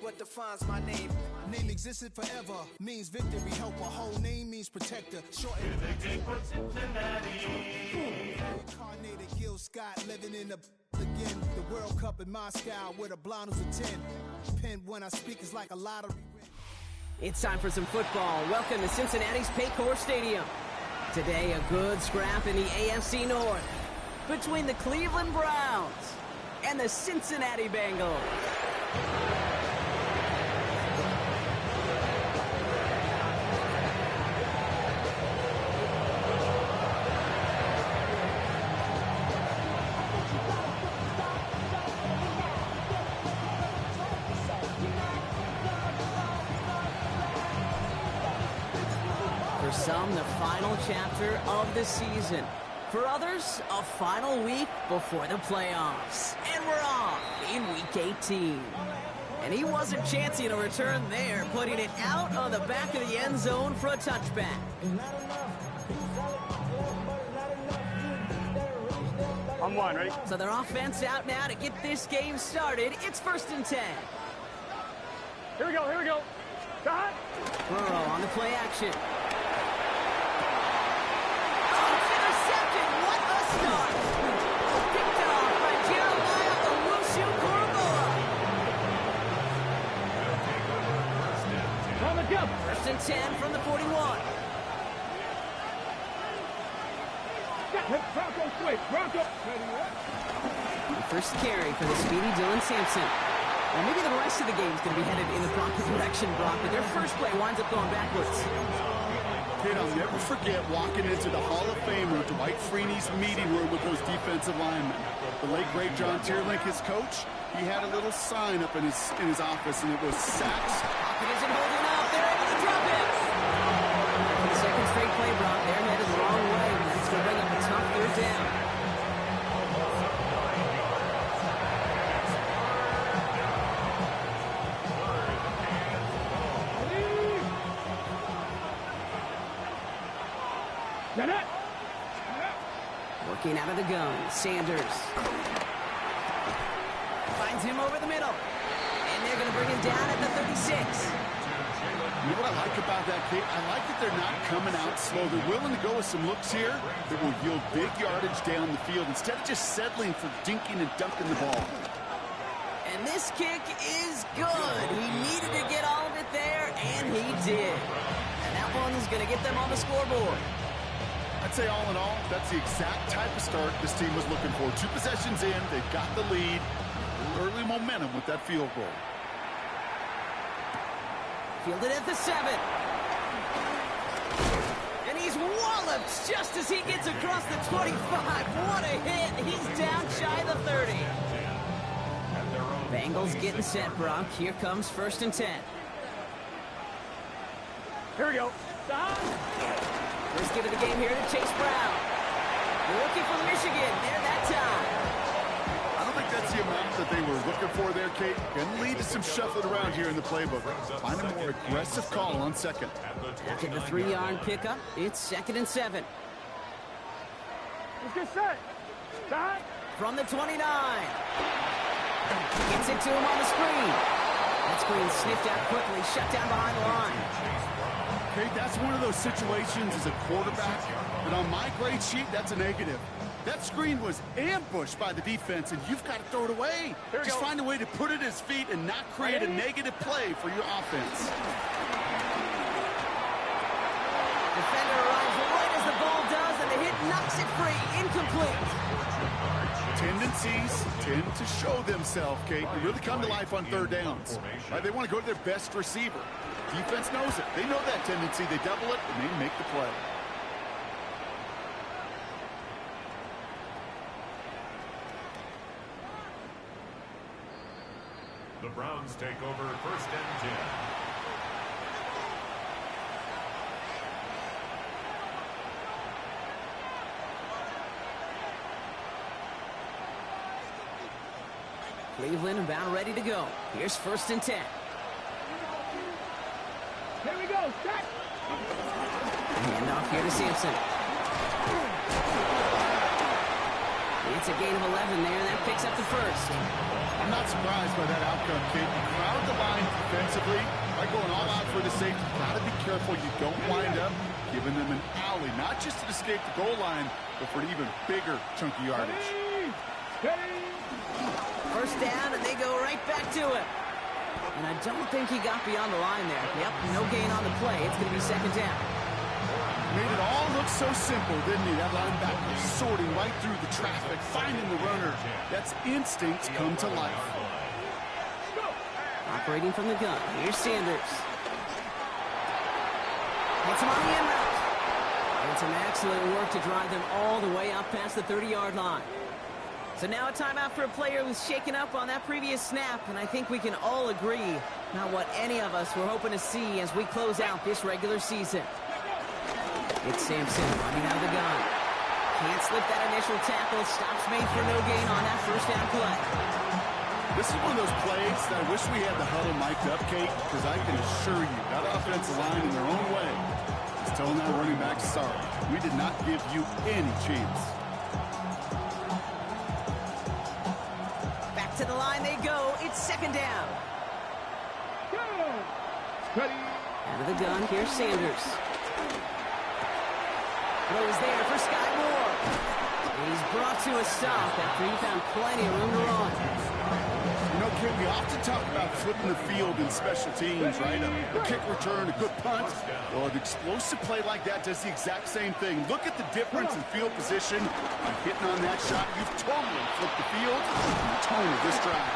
What defines my name? Name existed forever, means victory, helper. Whole name means protector. Short and incarnated Gil Scott, living in the again. The World Cup in Moscow with a blonde who's a 10. Pen when I speak is like a lottery. It's time for some football. Welcome to Cincinnati's Paycor Stadium. Today, a good scrap in the AFC North between the Cleveland Browns and the Cincinnati Bengals. For some, the final chapter of the season. For others, a final week before the playoffs. And we're off in Week 18. And he wasn't chancing a return there, putting it out on the back of the end zone for a touchback. On one, ready? So their offense out now to get this game started. It's 1st and 10. Here we go. Stop. Burrow on the play action. First and 10 from the 41. First carry for the speedy Dylan Sampson. Well, maybe the rest of the game is going to be headed in the proper direction, Brock, but their first play winds up going backwards. Kid, I'll never forget walking into the Hall of Famer, Dwight Freeney's meeting room with those defensive linemen. The late, great John Tierlink, his coach, he had a little sign up in his office, and it was sacks. Pocket isn't holding up. They're able to drop it. For the second straight play, Brock, they're headed the wrong way. That's going to bring up a tough 3rd down. Working out of the gun, Sanders. Finds him over the middle. And they're going to bring him down at the 36. You know what I like about that, Kate? I like that they're not coming out slow. They're willing to go with some looks here that will yield big yardage down the field instead of just settling for dinking and dunking the ball. And this kick is good. He needed to get all of it there, and he did. And that one's going to get them on the scoreboard. I'd say all in all, that's the exact type of start this team was looking for. 2 possessions in, they've got the lead. Early momentum with that field goal. Fielded at the 7. And he's walloped just as he gets across the 25. What a hit. He's down shy of the 30. Bengals getting set, Brock. Here comes 1st and 10. Here we go. Stop. First get of the game here to Chase Brown. Looking for Michigan. There that time. I don't think that's the amount that they were looking for there, Kate. Can lead to some shuffling around here in the playbook. Find a more aggressive call on 2nd. After the 3-yard pickup, it's 2nd and 7. Let's get set. Stop. From the 29. Gets it to him on the screen. That screen sniffed out quickly, shut down behind the line. Okay, that's one of those situations as a quarterback that on my grade sheet, that's a negative. That screen was ambushed by the defense, and you've got to throw it away. Just find a way to put it at his feet and not create a negative play for your offense. Defender arrives right as the ball does, and the hit knocks it free. Incomplete. Tendencies tend to show themselves, Kate. They really come to life on 3rd downs. Right? They want to go to their best receiver. Defense knows it. They know that tendency. They double it, and they make the play. The Browns take over 1st and 10. Cleveland about ready to go. Here's 1st and 10. Here we go. Set. Hand off here to Sampson. It's a gain of 11 there, and that picks up the first. I'm not surprised by that outcome, kid. You crowd the line defensively by going all out for the safety. Got to be careful you don't wind up giving them an alley, not just to escape the goal line, but for an even bigger chunky yardage. First down, and they go right back to it. And I don't think he got beyond the line there. Yep, no gain on the play. It's going to be second down. Made it all look so simple, didn't he? That linebacker sorting right through the traffic, finding the runner. That's instincts come to life. Operating from the gun. Here's Sanders. Gets him on the end route. And some excellent work to drive them all the way up past the 30-yard line. So now a timeout for a player who's shaken up on that previous snap, and I think we can all agree not what any of us were hoping to see as we close out this regular season. It's Sampson running out of the gun. Can't slip that initial tackle. Stops made for no gain on that first down play. This is one of those plays that I wish we had the huddle mic'd up, Kate, because I can assure you that offensive line in their own way is telling that running back, sorry, we did not give you any chance. Back to the line they go. It's second down. Out of the gun, here's Sanders. Throws there for Sky Moore. And he's brought to a stop after he found plenty of room to run. You know, Kid, we often talk about flipping the field in special teams, right? A kick return, a good punt. Well, an explosive play like that does the exact same thing. Look at the difference in field position. By hitting on that shot, you've totally flipped the field and the tone of this drive.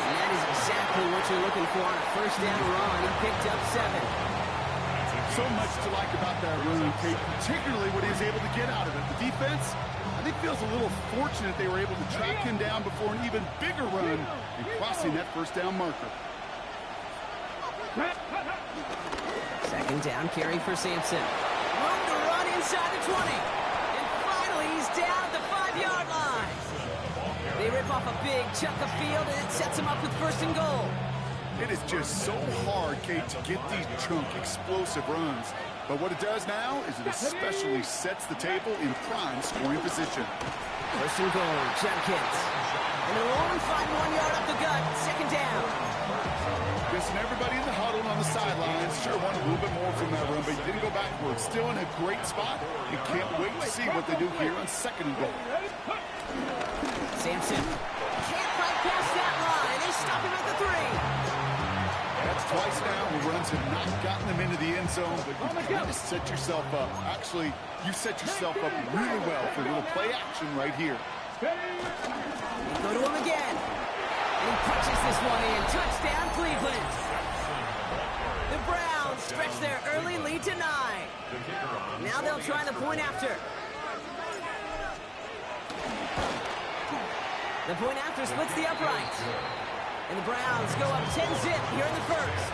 And that is exactly what you're looking for on a first down run. He picked up 7. So much to like about that run, Kate, particularly what he was able to get out of it. The defense, I think, feels a little fortunate they were able to track him down before an even bigger run and crossing that first down marker. Second down carry for Sampson. Room to run inside the 20. And finally, he's down at the 5-yard line. They rip off a big chunk of field, and it sets him up with first and goal. It is just so hard, Kate, to get these chunk, explosive runs. But what it does now is it especially sets the table in prime scoring position. First and goal, Jenkins. And they'll only find 1 yard up the gut. Second down. Listen, everybody in the huddle on the sidelines sure wanted a little bit more from that run, but you didn't go backwards. Still in a great spot. You can't wait to see what they do here on second and goal. Sampson can't fight past that line. They stop him at the 3. That's twice now where runs have not gotten them into the end zone, but you kind of set yourself up. Actually, you set yourself up really well for a little play action right here. They go to him again. And he punches this one in. Touchdown, Cleveland. The Browns stretch their early lead to 9. Now they'll try the point after. The point after splits the upright. And the Browns go up 10-zip here in the first.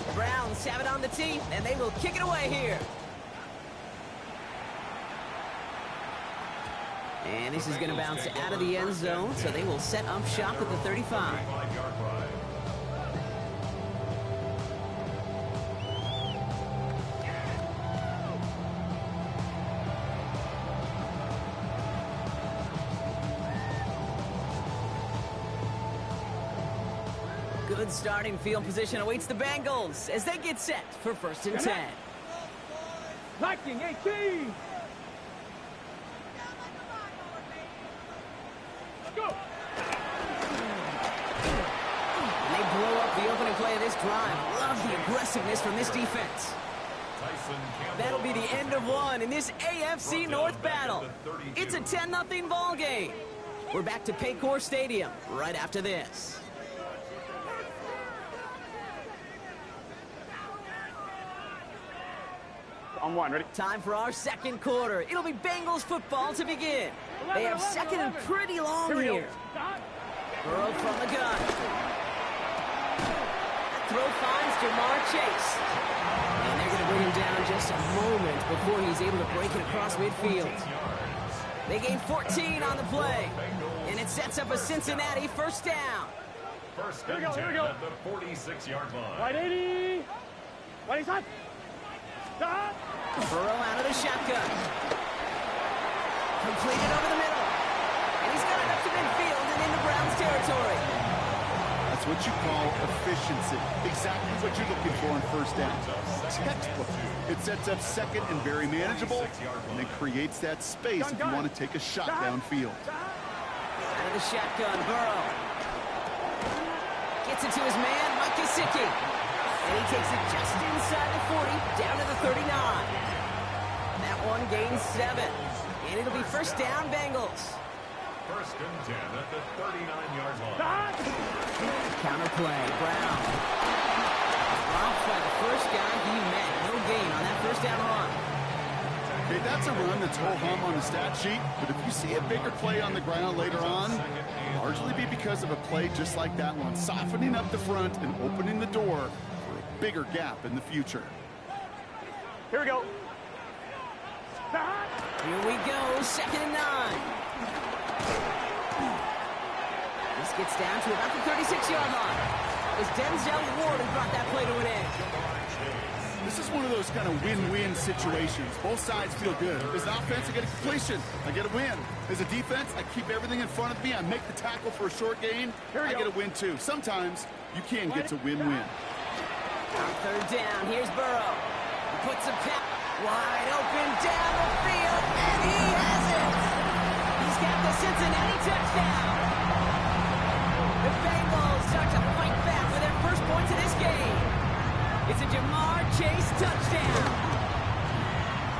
The Browns have it on the tee, and they will kick it away here. And this is going to bounce out of the end zone, so they will set up shop at the 35. Good starting field position awaits the Bengals as they get set for first and 10. Blocking 18. Play of this drive. Love the aggressiveness from this defense. That'll be the end of one in this AFC North battle. It's a 10-0 ball game. We're back to Paycor Stadium right after this. On one, ready? Time for our second quarter. It'll be Bengals football to begin. They have second and pretty long here. Burrow from the gun. Throw finds Jamar Chase. And they're going to bring him down just a moment before he's able to break it across midfield. They gain 14 on the play, and it sets up a Cincinnati first down. First and 10 at the 46-yard line. Right 80. Right side. Stop. Burrow out of the shotgun. Completed over the middle. And he's got it up to midfield and into Browns territory. That's what you call efficiency. Exactly what you're looking for in first down. Textbook. It sets up second and very manageable, and then creates that space if you want to take a shot downfield. Out of the shotgun, Burrow. Gets it to his man, Mike Gesicki. And he takes it just inside the 40, down to the 39. That one gains 7. And it'll be first down, Bengals. First and 10 at the 39-yard line. Counterplay, Brown. Dropped by the first guy he met. No gain on that first down run. Okay, that's a run that's ho-hum on the stat sheet, but if you see a bigger play on the ground later on, largely be because of a play just like that one, softening up the front and opening the door for a bigger gap in the future. Here we go. Here we go, second and 9. This gets down to about the 36-yard line. As Denzel Ward has brought that play to an end. This is one of those kind of win-win situations. Both sides feel good. As an offense, I get a completion. I get a win. As a defense, I keep everything in front of me. I make the tackle for a short gain. I get a win, too. Sometimes, you can get to win-win. On third down, here's Burrow. He puts a pass wide open down the field, and he has it! He's got the Cincinnati touchdown! The Bengals start to fight back for their first points of this game. It's a Jamar Chase touchdown.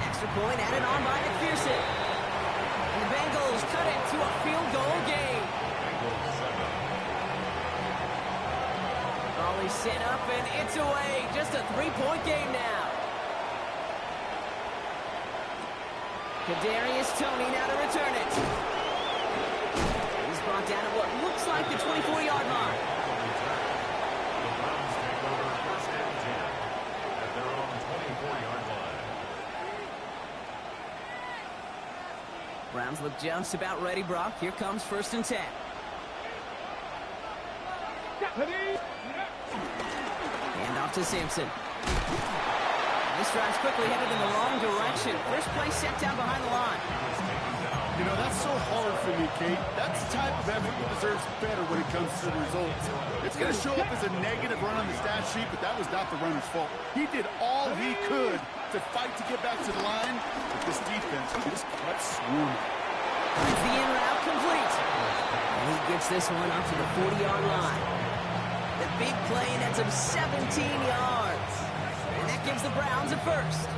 Extra point added on by McPherson. And the Bengals cut it to a field goal game. Ball is set up and it's away. Just a 3-point game now. Kadarius Toney now to return it. He's brought down at what looks like the 24-yard line. The Browns take over first and 10 at their own 24-yard line. Browns look just about ready, Brock. Here comes first and 10. Hand off to Sampson. This drive's quickly headed in the wrong direction. First play set down behind the line. You know, that's so hard for me, Kate. That's the type of effort that deserves better when it comes to the results. It's going to show up as a negative run on the stat sheet, but that was not the runner's fault. He did all he could to fight to get back to the line, but this defense just kept swarming. It's the in route complete. And he gets this one up to the 40-yard line. The big play nets him 17 yards. And that gives the Browns a first.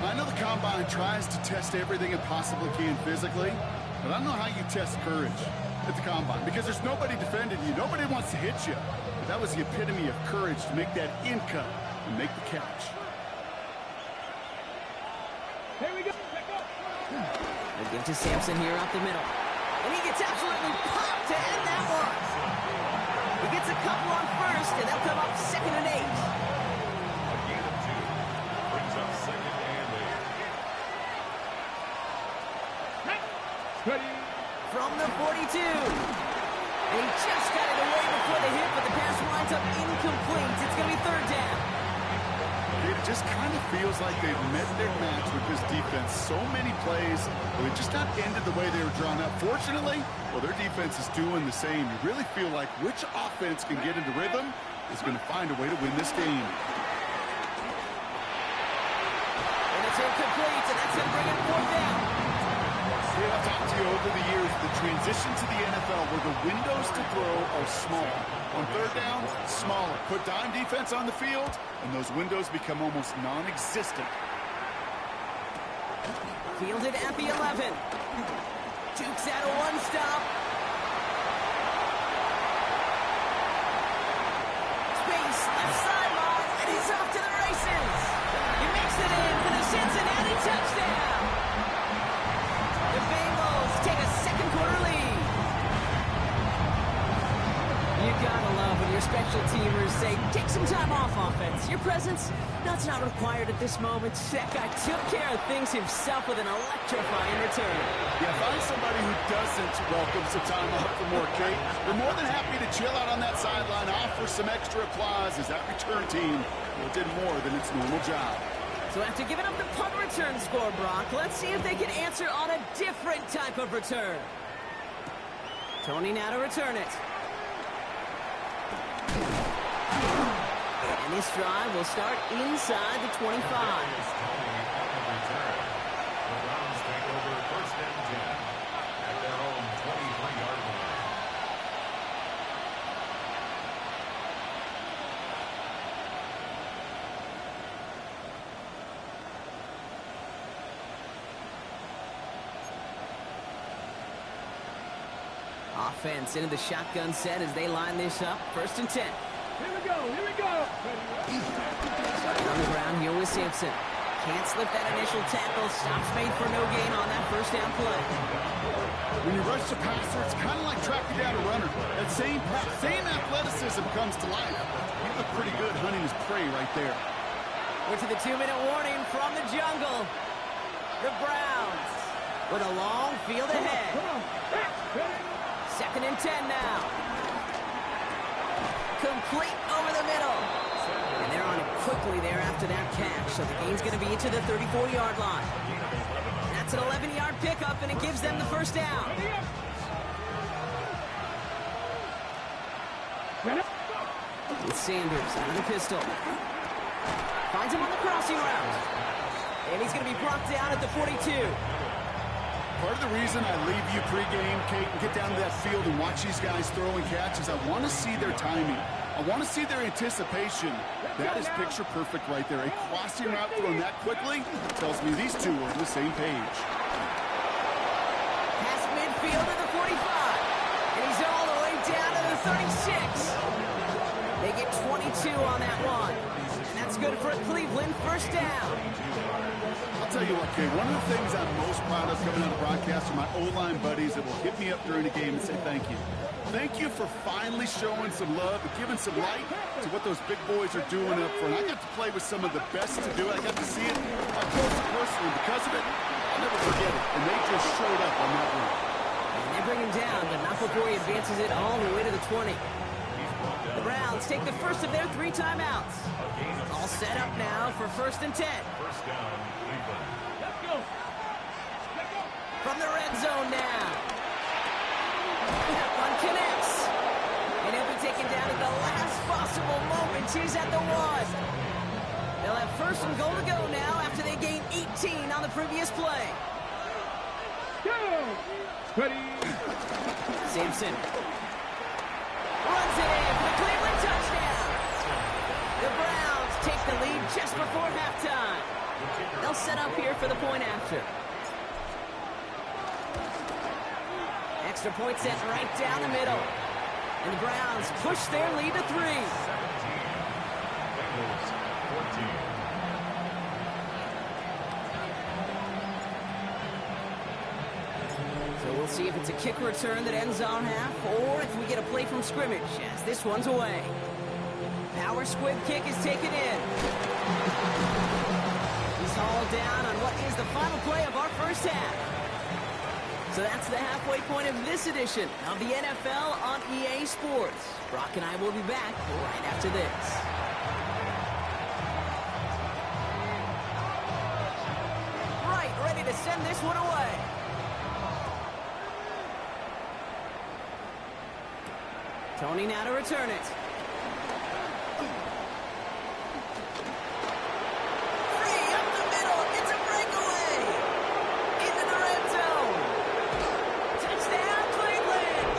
I know the Combine tries to test everything it possibly can physically, but I don't know how you test courage at the Combine because there's nobody defending you. Nobody wants to hit you. But that was the epitome of courage to make that in cut and make the catch. Here we go. They give to Sampson here up the middle. And he gets absolutely popped to end that one. He gets a couple on first, and they'll come up second and 8. A gain of 2 brings up second and 8. From the 42. And he just got it away before the hit, but the pass winds up incomplete. It's going to be third down. It just kind of feels like they've met their match with this defense. So many plays, they just not ended the way they were drawn up. Fortunately, well, their defense is doing the same. You really feel like which offense can get into rhythm is going to find a way to win this game. And it's incomplete, and that's going to bring it fourth down. I've talked to you over the years, the transition to the NFL where the windows to throw are small. On third down, smaller. Put dime defense on the field, and those windows become almost non-existent. Fielded at the 11. Dukes out a one-stop. Space, left sideline, and he's off to the races. He makes it in for the Cincinnati touchdown. The Bengals take a second quarter lead. You gotta love when your special teamers say, take some time off offense. Your presence, That's not required at this moment. That guy took care of things himself with an electrifying return. Yeah, find somebody who doesn't welcome some time off for more, Kate. We're more than happy to chill out on that sideline, offer some extra applause as that return team did more than its normal job. So after giving up the punt return score, Brock, let's see if they can answer on a different type of return. Tony now to return it. And this drive will start inside the 25. The Browns take over 1st and 10 at their own 23-yard line. Offense into the shotgun set as they line this up. 1st and 10. Here we go, here we go. On the ground here with Simpson. Can't slip that initial tackle. Stops made for no gain on that 1st down play. When you rush the passer, it's kind of like tracking down a runner. That same athleticism comes to life. He looked pretty good hunting his prey right there. We're to the 2-minute warning from the jungle. The Browns with a long field ahead. 2nd and 10 now. Complete over the middle. And they're on it quickly there after that catch. So the gain's going to be to the 34-yard line. That's an 11-yard pickup, and it gives them the 1st down. With Sanders out of the pistol. Finds him on the crossing route. And he's going to be brought down at the 42. Part of the reason I leave you pregame, Kate, and get down to that field and watch these guys throw and catch is I want to see their timing. I want to see their anticipation. That is picture perfect right there. A crossing route thrown that quickly tells me these two are on the same page. Past midfield to the 45. And he's all the way down to the 36. They get 22 on that one. And that's good for Cleveland. 1st down. I'll tell you what, Kate, one of the things I'm most proud of coming out of broadcast are my O-line buddies that will hit me up during the game and say thank you. Thank you for finally showing some love and giving some light to what those big boys are doing up front. I got to play with some of the best to do it. I got to see it up close and personal. Because of it, I'll never forget it. And they just showed up on that one. And they bring him down, but not before he advances it all the way to the 20. The Browns take the first of their 3 timeouts. All set up now for 1st and 10. 1st down, Cleveland. Let's go. From the red zone now. That one connects. And he'll be taken down at the last possible moment. He's at the 1. They'll have 1st and goal to go now after they gain 18 on the previous play. Go. Ready. Simpson runs it in for the Cleveland touchdown. The Browns take the lead just before halftime. They'll set up here for the point after. Extra point set right down the middle. And the Browns push their lead to 3. 17. Bengals 14. So we'll see if it's a kick return that ends our half, or if we get a play from scrimmage as this one's away. Power squib kick is taken in. He's hauled down on what is the final play of our 1st half. So that's the halfway point of this edition of the NFL on EA Sports. Brock and I will be back right after this. Right, ready to send this one away. Tony now to return it. Free up the middle. It's a breakaway. Into the red zone. Touchdown, Cleveland.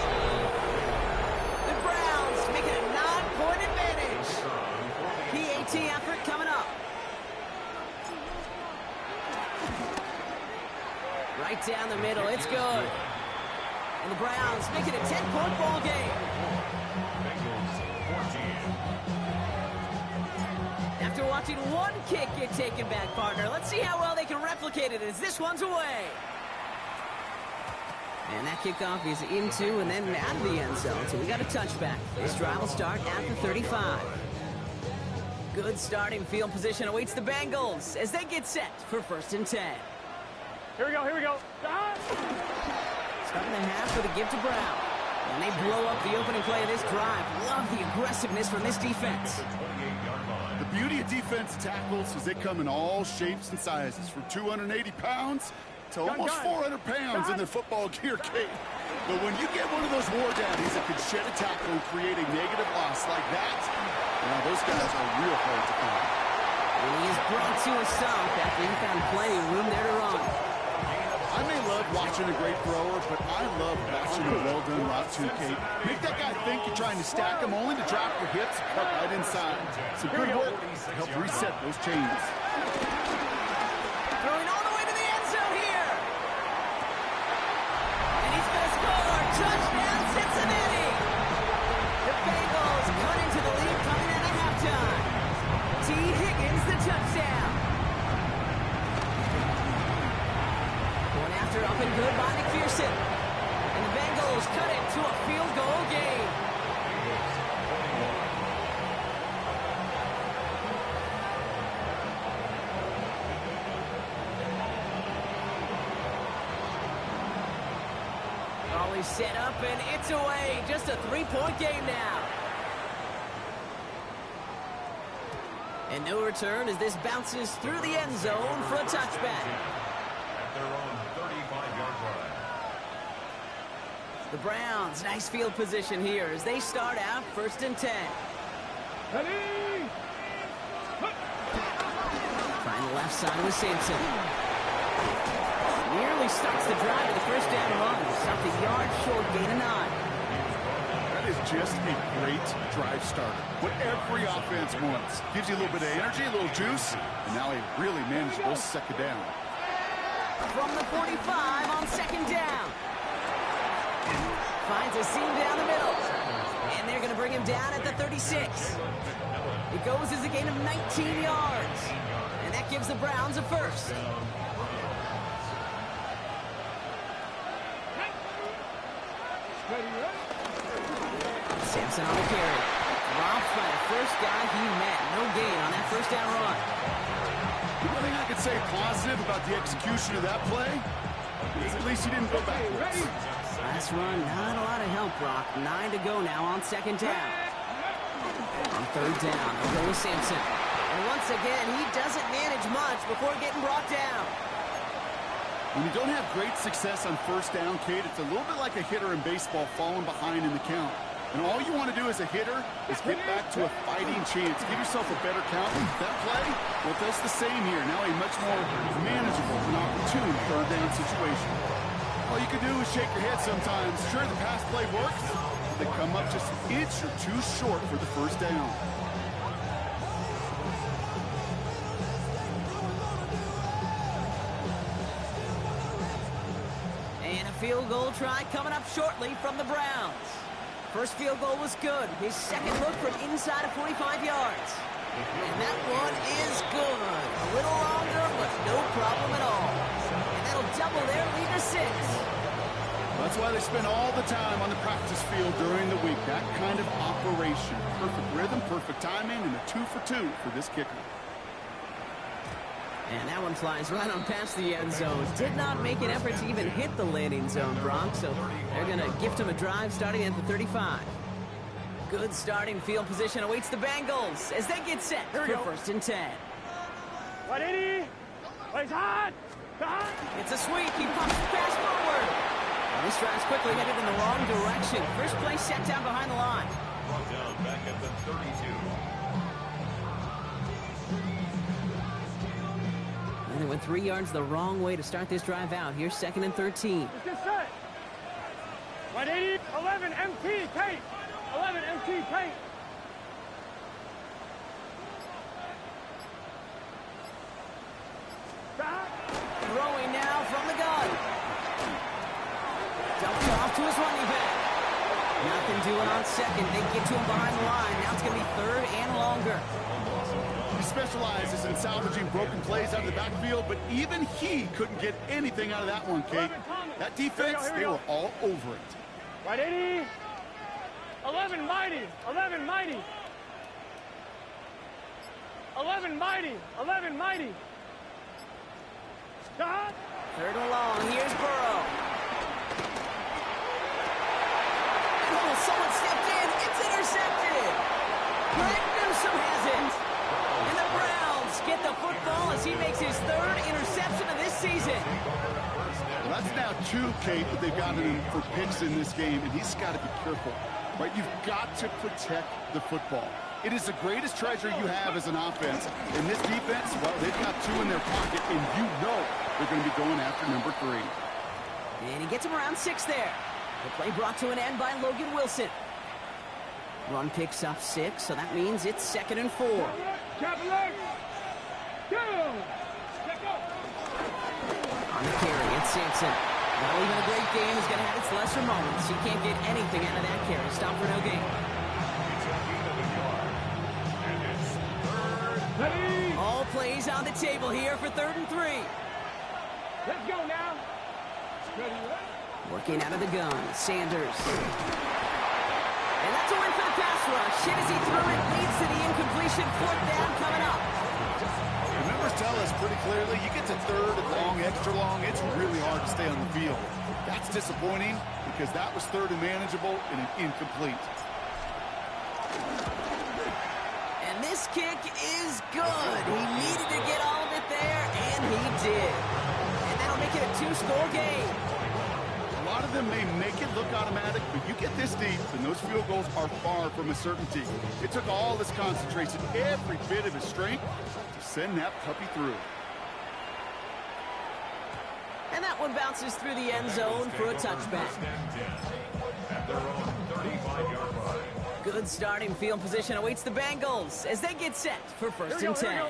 The Browns making a 9-point advantage. PAT effort coming up. Right down the middle. It's good. And the Browns make it a 10-point ball game. Bengals 14. After watching one kick get taken back, partner, let's see how well they can replicate it as this one's away. And that kickoff is into and then out of the end zone, so we got a touchback. This drive will start at the 35. Good starting field position awaits the Bengals as they get set for 1st and 10. Here we go, here we go. Starting the half with a give to Brown. And they blow up the opening play of this drive. Love the aggressiveness from this defense. The beauty of defense tackles is they come in all shapes and sizes, from 280 pounds to almost 400 pounds in their football gear, Kate. But when you get one of those war daddies that can shed a tackle and create a negative loss like that, now those guys are real hard to find. And he is brought to a stop after he found plenty of room there to run. I may love watching a great thrower, but I love watching a well-done route too, Kate. Make that guy think you're trying to stack him, only to drop your hips and cut right inside. Some good work to help reset those chains. Throwing all the way to the end zone here. And he's going to score. Touchdown, Cincinnati. The Bengals cut into the lead coming out of halftime. T. Higgins, the touchdown. One after up and good by McPherson. And the Bengals cut it to a field goal game. Always set up and it's away. Just a 3-point game now. And no return as this bounces through the end zone for a touchback. At their own 35-yard line. The Browns, nice field position here as they start out 1st and 10. Ready? Trying the left side with Sampson. Nearly starts the drive with the 1st down run. Stopped a yard short, gain of 9. That is just a great drive starter. What every offense wants. Gives you a little bit of energy, a little juice, and now a really manageable 2nd down. From the 45 on 2nd down. Finds a seam down the middle. And they're going to bring him down at the 36. It goes as a gain of 19 yards. And that gives the Browns a 1st. Sampson on the carry. Dropped by the first guy he met. No gain on that 1st down run. The one thing I could say positive about the execution of that play is at least he didn't go backwards. Last run, not a lot of help, Brock. 9 to go now on 2nd down. On 3rd down, they'll go with Sampson. And once again, he doesn't manage much before getting brought down. When you don't have great success on 1st down, Kate, it's a little bit like a hitter in baseball falling behind in the count. And all you want to do as a hitter is get back to a fighting chance. Give yourself a better count. That play, well, that's the same here. Now a much more manageable and opportune 3rd down situation. All you can do is shake your head sometimes. Sure, the pass play works. They come up just an inch or two short for the 1st down. And a field goal try coming up shortly from the Browns. First field goal was good. His 2nd look from inside of 45 yards. And that one is good. A little longer, but no problem at all. And that'll double their lead to 6. That's why they spend all the time on the practice field during the week. That kind of operation. Perfect rhythm, perfect timing, and a 2 for 2 for this kicker. And that one flies right on past the end zone. Did not make an effort to even hit the landing zone, Brock. So they're going to gift him a drive starting at the 35. Good starting field position awaits the Bengals as they get set for 1st and 10. 180. It's hot. It's a sweep. He pops the pass forward. And this drive's quickly headed in the wrong direction. First play set down behind the line. Brought down back at the 32. And they went 3 yards the wrong way to start this drive out. Here's 2nd and 13. Let's get set. 180. 11 MT Kate. 11 MT Kate. Throwing now from the gun. Dumped off to his running back. Nothing doing on 2nd. They get to him behind the line. Now it's going to be 3rd and longer. He specializes in salvaging broken plays out of the backfield, but even he couldn't get anything out of that one, Kate. That defense, they were all over it. 180. 11 mighty. 11 mighty. 11 mighty. 11 mighty. Stop. Third and long. Here's Burrow. Oh, someone stepped in. It's intercepted. Greg Newsome has it. And the Browns get the football as he makes his third interception of this season. Well, that's now 2, Kate, that they've gotten him for picks in this game, and he's got to be careful. Right? You've got to protect the football. It is the greatest treasure you have as an offense. In this defense, well, they've got 2 in their pocket, and you know they're going to be going after number 3. And he gets him around 6 there. The play brought to an end by Logan Wilson. Run picks up 6, so that means it's 2nd and 4. On the carry, it's Sampson. Well, even a great game is going to have its lesser moments. He can't get anything out of that carry. Stop for no gain. All plays on the table here for 3rd and 3. Let's go now. Working out of the gun, Sanders. And that's a win for the pass rush. Hit as he threw it, leads to the incompletion. 4th down coming up. The numbers tell us pretty clearly, you get to 3rd and long, extra long, it's really hard to stay on the field. That's disappointing because that was 3rd and manageable and incomplete. And this kick is good. He needed to get all of it there, and he did. And that'll make it a 2-score game. A lot of them may make it look automatic, but you get this deep, and those field goals are far from a certainty. It took all his concentration, every bit of his strength, to send that puppy through. And that one bounces through the end zone for a touchback. At their own 35-yard line. Good starting field position awaits the Bengals as they get set for 1st and 10.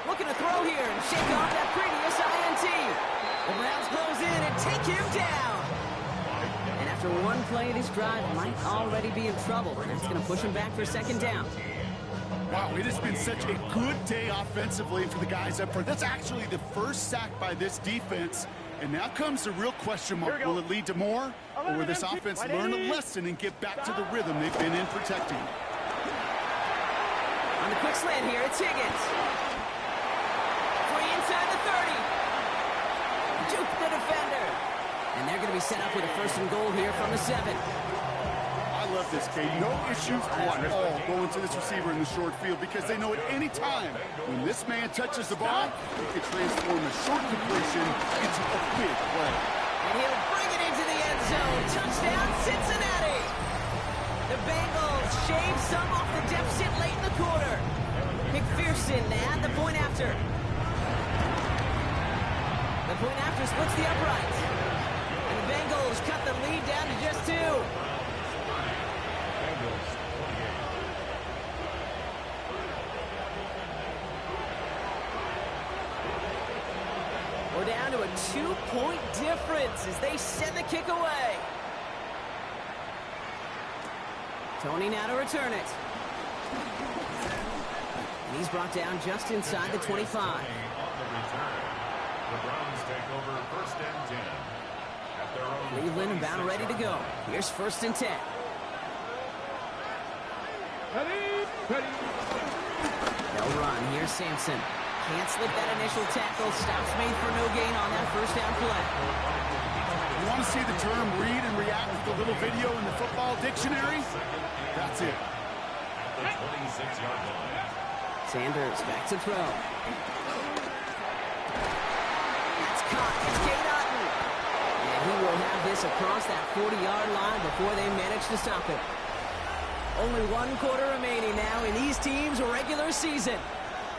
Looking to throw here and shake off that previous INT. The Browns close in and take him down. And after one play, this drive might already be in trouble. And that's going to push him back for 2nd down. Wow, it has been such a good day offensively for the guys up front. That's actually the first sack by this defense. And now comes the real question mark. Will it lead to more? Or will this offense learn a lesson and get back to the rhythm they've been in protecting? On the quick slant here, it's Higgins. Free inside the 30. Juke the defender. And they're going to be set up with a 1st and goal here from the 7. I love this, Kate. No issues at all going to this receiver in the short field because they know at any time when this man touches the ball, it can transform a short completion into a big play. And he'll bring it into the end zone. Touchdown, Cincinnati. The Bengals shave some off the deficit late in the quarter. McPherson at the point after. The point after splits the upright. And the Bengals cut the lead down to just 2. We're down to a 2-point difference as they send the kick away. Tony now to return it. And he's brought down just inside the 25. On the return, the Browns take over 1st and 10. At their own Cleveland about ready to go. Here's 1st and 10. They'll run. Here's Sampson. Can't slip that initial tackle. Stops made for no gain on that 1st down play. You want to see the term read and react with the little video in the football dictionary? That's it. at the 26-yard line. Sanders back to throw. That's caught. It's Cade Otton. And he will have this across that 40-yard line before they manage to stop it. Only 1 quarter remaining now in these teams' regular season.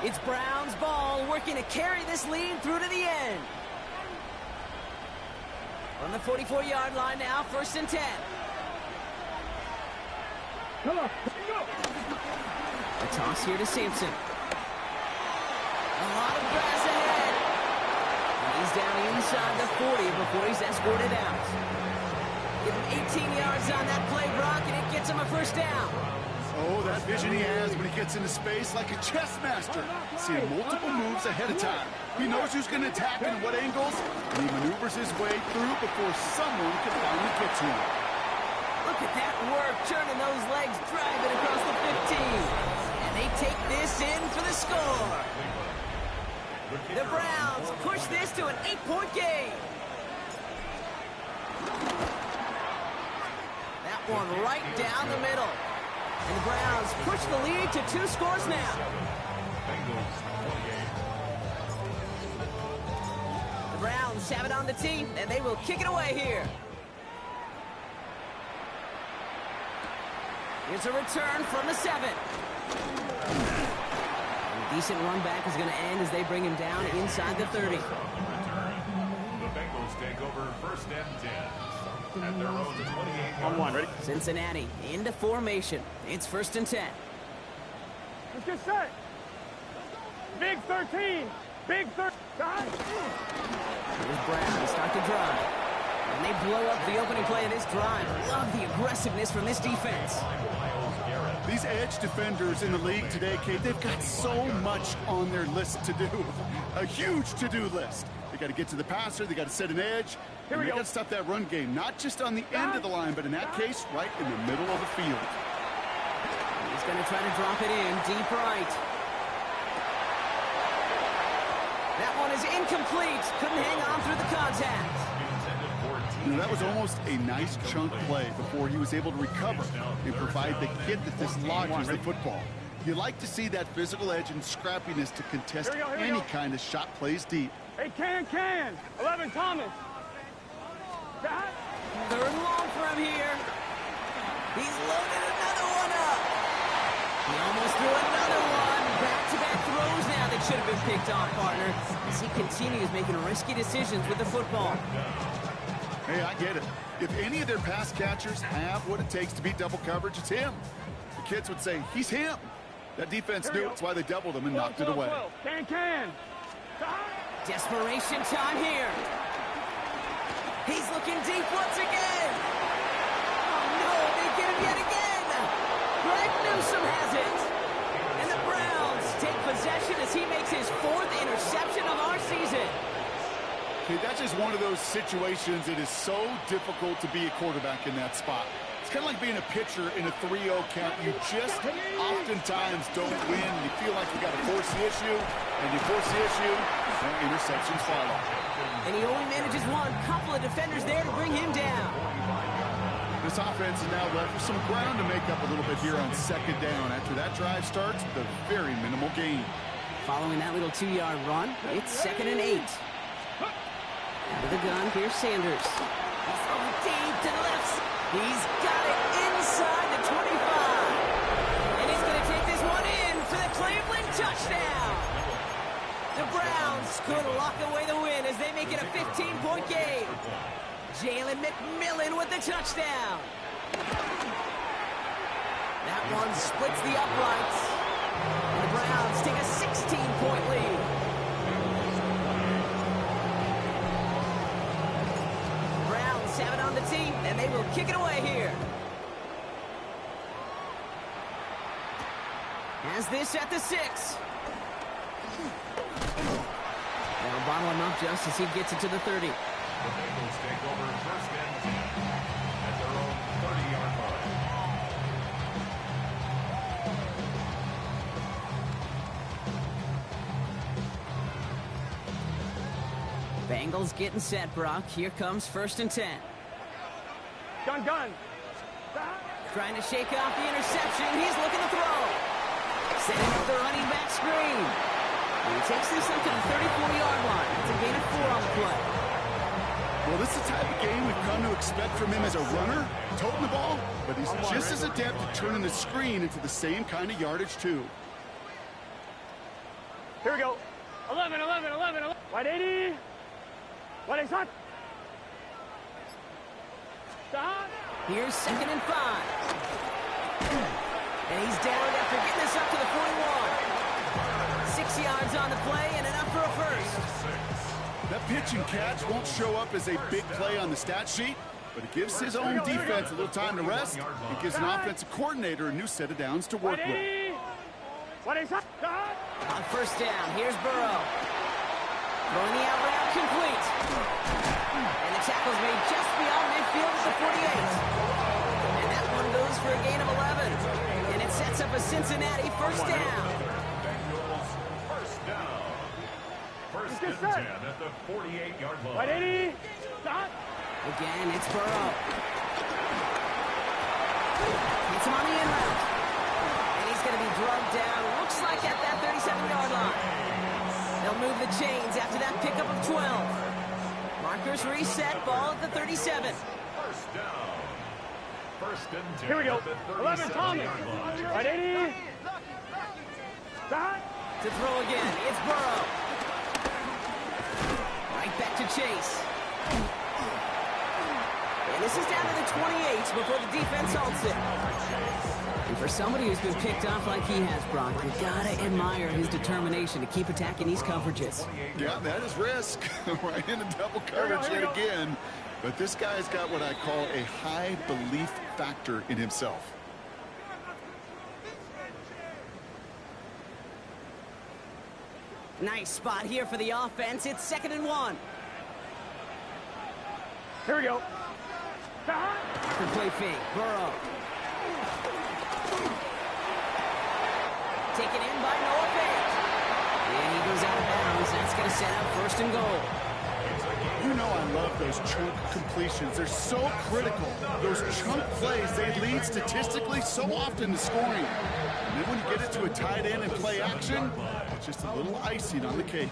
It's Browns ball working to carry this lead through to the end. On the 44-yard line now, 1st and 10. A toss here to Sampson. A lot of grass ahead. And he's down inside the 40 before he's escorted out. Give him 18 yards on that play, Brock, and it gets him a 1st down. Oh, that vision he has when he gets into space like a chess master. Seeing multiple moves ahead of time. He knows who's going to attack and what angles, and he maneuvers his way through before someone can finally get to him. Look at that work, turning those legs, driving across the 15. And they take this in for the score. The Browns push this to an 8-point game. That one right down the middle. And the Browns push the lead to 2 scores now. The Browns have it on the tee, and they will kick it away here. Here's a return from the 7. A decent run back is going to end as they bring him down inside the 30. The Bengals take over first and 10 at their own 28. On 1, ready? Cincinnati into formation. It's first and 10. Let's get set. Big 13. Big 13. Here's Brown to start the drive. And they blow up the opening play of this drive. Love the aggressiveness from this defense. These edge defenders in the league today, Kate, they've got so much on their list to do. A huge to-do list. They got to get to the passer, they got to set an edge, and they got to stop that run game, not just on the end of the line, but in that case, right in the middle of the field. He's going to try to drop it in deep right. That one is incomplete. Couldn't hang on through the contact. You know, that was almost a nice chunk play before he was able to recover and provide the hit that dislodges the football. You like to see that physical edge and scrappiness to contest any kind of shot plays deep. Hey, can. 11, Thomas. Third and long for him here. He's loaded another one up. He almost threw another one. Back-to-back throws now that should have been picked off, partner, as he continues making risky decisions with the football. Hey, I get it. If any of their pass catchers have what it takes to beat double coverage, it's him. The kids would say, he's him. That defense knew it's why they doubled him and knocked it away. Can. Desperation time here. He's looking deep once again. Oh, no, they get him yet again. Greg Newsome has it. And the Browns take possession as he makes his 4th interception of our season. Okay, that's just one of those situations that is so difficult to be a quarterback in that spot. It's kind of like being a pitcher in a 3-0 count. You just oftentimes don't win. You feel like you got to force the issue, and you force the issue, and interceptions follow. And he only manages one. Couple of defenders there to bring him down. This offense is now left with some ground to make up a little bit here on 2nd down. After that drive starts, the very minimal gain. Following that little 2-yard run, it's 2nd and 8. With the gun, here's Sanders. He's throwing deep to the left. He's got it inside the 25. And he's going to take this one in for the Cleveland touchdown. The Browns could lock away the win as they make it a 15-point game. Jalen McMillan with the touchdown. That one splits the uprights. And the Browns take a 16-point lead. Have it on the tee, and they will kick it away here. Has this at the 6. They'll bottle him up just as he gets it to the 30. The Bengals take over first and 10 at their own 30-yard line. Bengals getting set, Brock. Here comes first and 10. Gun. Trying to shake off the interception. He's looking to throw. Setting up the running back screen. And he takes this up to the 34-yard line. It's a gain of 4 on the play. Well, this is the type of game we've come to expect from him as a runner, toting the ball, but he's just as adept at turning the screen into the same kind of yardage, too. Here we go. 11. Wide 80. What is that? Stop. Here's 2nd and 5. And he's down after getting this up to the 41. 6 yards on the play and enough for a first. That pitch and catch won't show up as a big play on the stat sheet, but it gives his own defense a little time to rest. It gives an offensive coordinator a new set of downs to work with. What is that? On first down, here's Burrow. Throwing the out route complete. And the tackle's made just beyond midfield at the 48. And that one goes for a gain of 11. And it's sets up a Cincinnati first down. Bengals first down. First and 10 at the 48-yard line. Right, 80. Stop. Again, it's Burrow. Hits him on the in route. And he's going to be drugged down, looks like at that 37-yard line. They'll move the chains after that pickup of 12. Markers reset, ball at the 37. First down. First and 10. Here we go. at the 11, Thomas. 37-yard line. Right, 80. Stop. To throw again, it's Burrow. Right back to Chase. And this is down to the 28 before the defense halts it. And for somebody who's been picked off like he has, Brock, you gotta admire his determination to keep attacking these coverages. Yeah, that is risk. Right into double coverage yet again. But this guy's got what I call a high belief factor in himself. Nice spot here for the offense. It's 2nd and 1. Here we go. Stop. Good play fake. Burrow. Taken in by Noah Fant. And he goes out of bounds. That's going to set up 1st and goal. You know I love those chunk completions. They're so critical. Those chunk plays, they lead statistically so often to scoring. And then when you get it to a tight end and play action, it's just a little icing on the cake.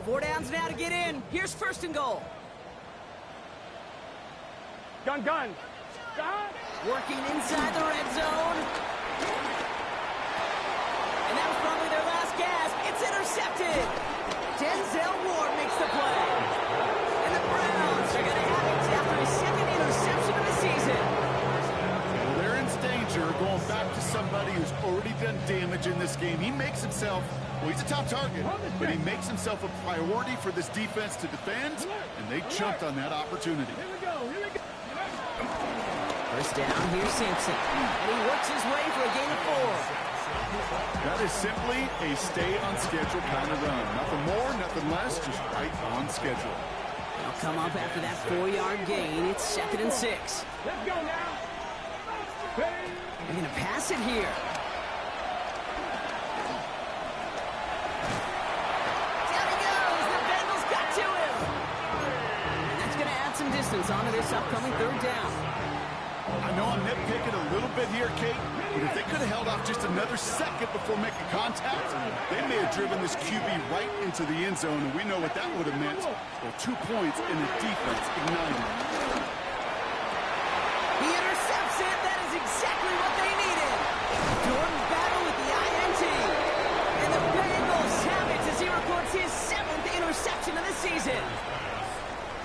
4 downs now to get in. Here's 1st and goal. Gun. Stop. Working inside the red zone. And that was probably their last gasp. It's intercepted. Denzel Ward makes the play. And the Browns are going to have it after his 2nd interception of the season. Well, they're in danger going back to somebody who's already done damage in this game. He makes himself, well, he's a top target, but he makes himself a priority for this defense to defend, and they jumped on that opportunity. Here we go. 1st down, here's Simpson. And he works his way for a gain of 4. That is simply a stay-on-schedule kind of run. Nothing more, nothing less, just right on schedule. They'll come up after that 4-yard gain. It's 2nd and 6. Let's go now. They're going to pass it here. Down he goes. The Bengals got to him. And that's going to add some distance onto this upcoming 3rd down. I know I'm nitpicking a little bit here, Kate, but if they could have held off just another second before making contact, they may have driven this QB right into the end zone, and we know what that would have meant. Well, 2 points in the defense ignited. He intercepts it. That is exactly what they needed. Jordan battle with the INT. And the Bengals have it as he records his 7th interception of the season.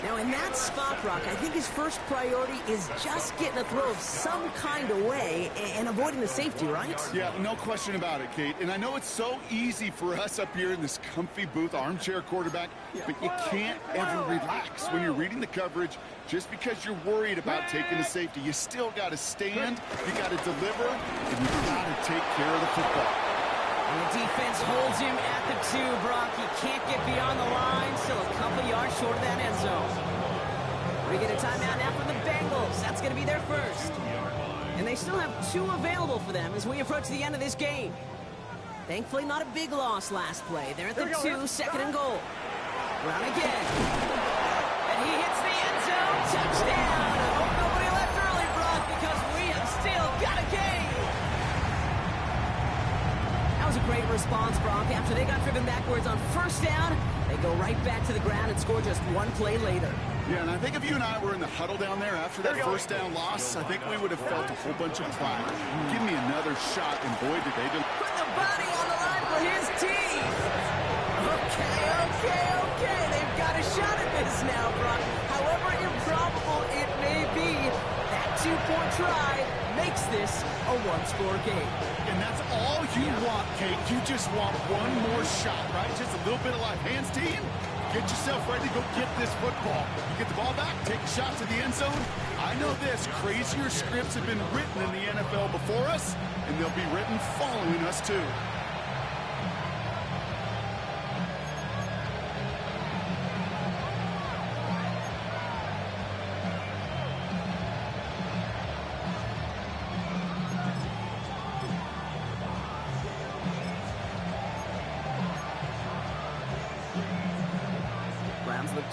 Now, in that spot, Brock, I think his first priority is just getting a throw of some kind of way and avoiding the safety, right? Yeah, no question about it, Kate. And I know it's so easy for us up here in this comfy booth, armchair quarterback, but you can't ever relax when you're reading the coverage just because you're worried about taking the safety. You still got to stand, you got to deliver, and you got to take care of the football. And the defense holds him at the 2, Brock. He can't get beyond the line. Still a couple yards short of that end zone. We get a timeout now from the Bengals. That's going to be their first. And they still have 2 available for them as we approach the end of this game. Thankfully, not a big loss last play. They're at the 2, 2nd and goal. Run again. And he hits the end zone. Touchdown. I hope nobody left early, Brock, because we have still got a game. That was a great response, Brock. After they got driven backwards on 1st down, they go right back to the ground and score just 1 play later. Yeah, and I think if you and I were in the huddle down there after that 1st down loss, I think we would have felt a whole bunch of pride. Give me another shot, and boy, did they do. Put the body on the line for his team. Okay. They've got a shot at this now, Brock. However improbable it may be, that 2-point try makes this a 1-score game. And that's all you want, Kate. You just want one more shot, right? Just a little bit of life. Hands team, get yourself ready to go get this football. You get the ball back, take a shot to the end zone. I know this, crazier scripts have been written in the NFL before us, and they'll be written following us too.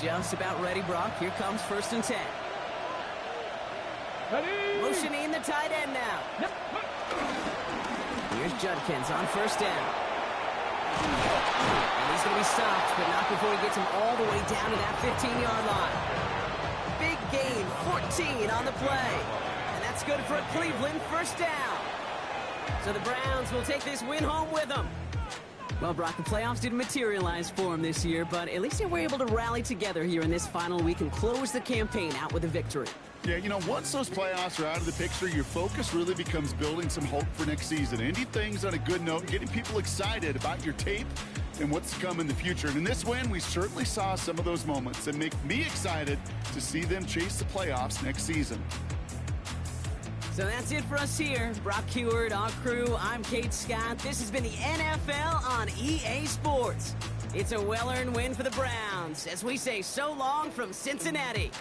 just about ready, Brock. Here comes 1st and 10. Motioning the tight end now. Here's Judkins on 1st down. And he's going to be stopped, but not before he gets him all the way down to that 15-yard line. Big gain, 14 on the play. And that's good for a Cleveland 1st down. So the Browns will take this win home with them. Well, Brock, the playoffs didn't materialize for them this year, but at least they were able to rally together here in this final week and close the campaign out with a victory. Yeah, you know, once those playoffs are out of the picture, your focus really becomes building some hope for next season. Ending things on a good note, getting people excited about your tape and what's to come in the future. And in this win, we certainly saw some of those moments that make me excited to see them chase the playoffs next season. So that's it for us here. Brock Heward, our crew, I'm Kate Scott. This has been the NFL on EA Sports. It's a well-earned win for the Browns as we say so long from Cincinnati.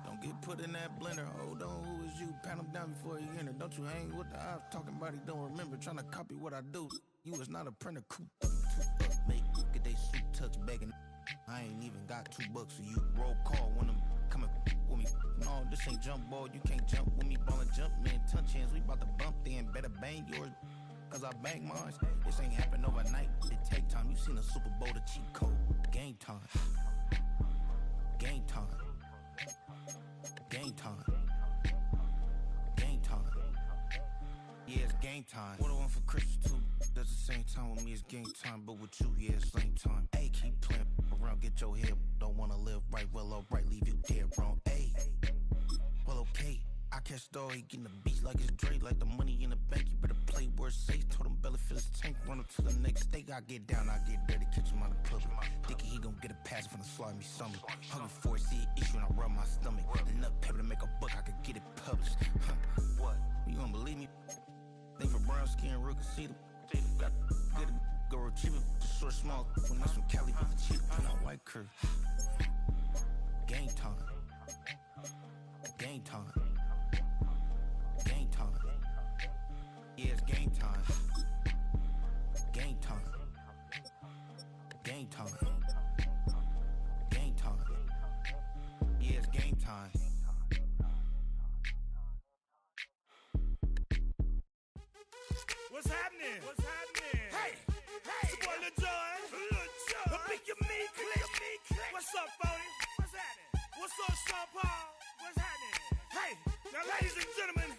Don't get put in that blender. Hold on, who is you? Pat him down before you enter. Don't you hang with the ops talking about he don't remember. Trying to copy what I do. You is not a printer. Cooped up, make get they suit touch begging. I ain't even got $2 for you. Roll call when I'm coming with me. No, this ain't jump ball. You can't jump with me. Ballin' jump, man. Touch hands. We bout to bump then. Better bang yours. Cause I bang mine. This ain't happen overnight. It take time. You seen a Super Bowl, the cheat code. Game time. Game time. Game time. Game time. Yeah, it's game time. What I want for Christmas too. That's the same time with me, it's game time. But with you, yeah, it's same time. Hey, keep playing around, get your head. Don't wanna live right, well, alright, leave you dead wrong. Hey, well, okay. I catch the dog, he getting the beats like it's Dre. Like the money in the bank, you better play where it's safe. Told him belly fill his tank, run up to the next state. I get down, I get dirty, catch him on the public. Thinking he gon' get a pass from the slaughter me something. Hungry for it, see an issue and I rub my stomach. Enough paper to make a book, I could get it published. What? You don't believe me? Think for brown skin, rookie, see them. Got good, go retrieve it. Just short, small, when that's from Cali, but the cheap, and a white curve. Game time. Game time. Game time. Yeah, it's game time. Game time. Game time. Game time. Yeah, it's game time. What's happening? What's happening? Hey, it's your boy Lil Jon. Pick your meat click. What's up, Phony? What's happening? What's up, Sean Paul? What's happening? Hey, now ladies and gentlemen,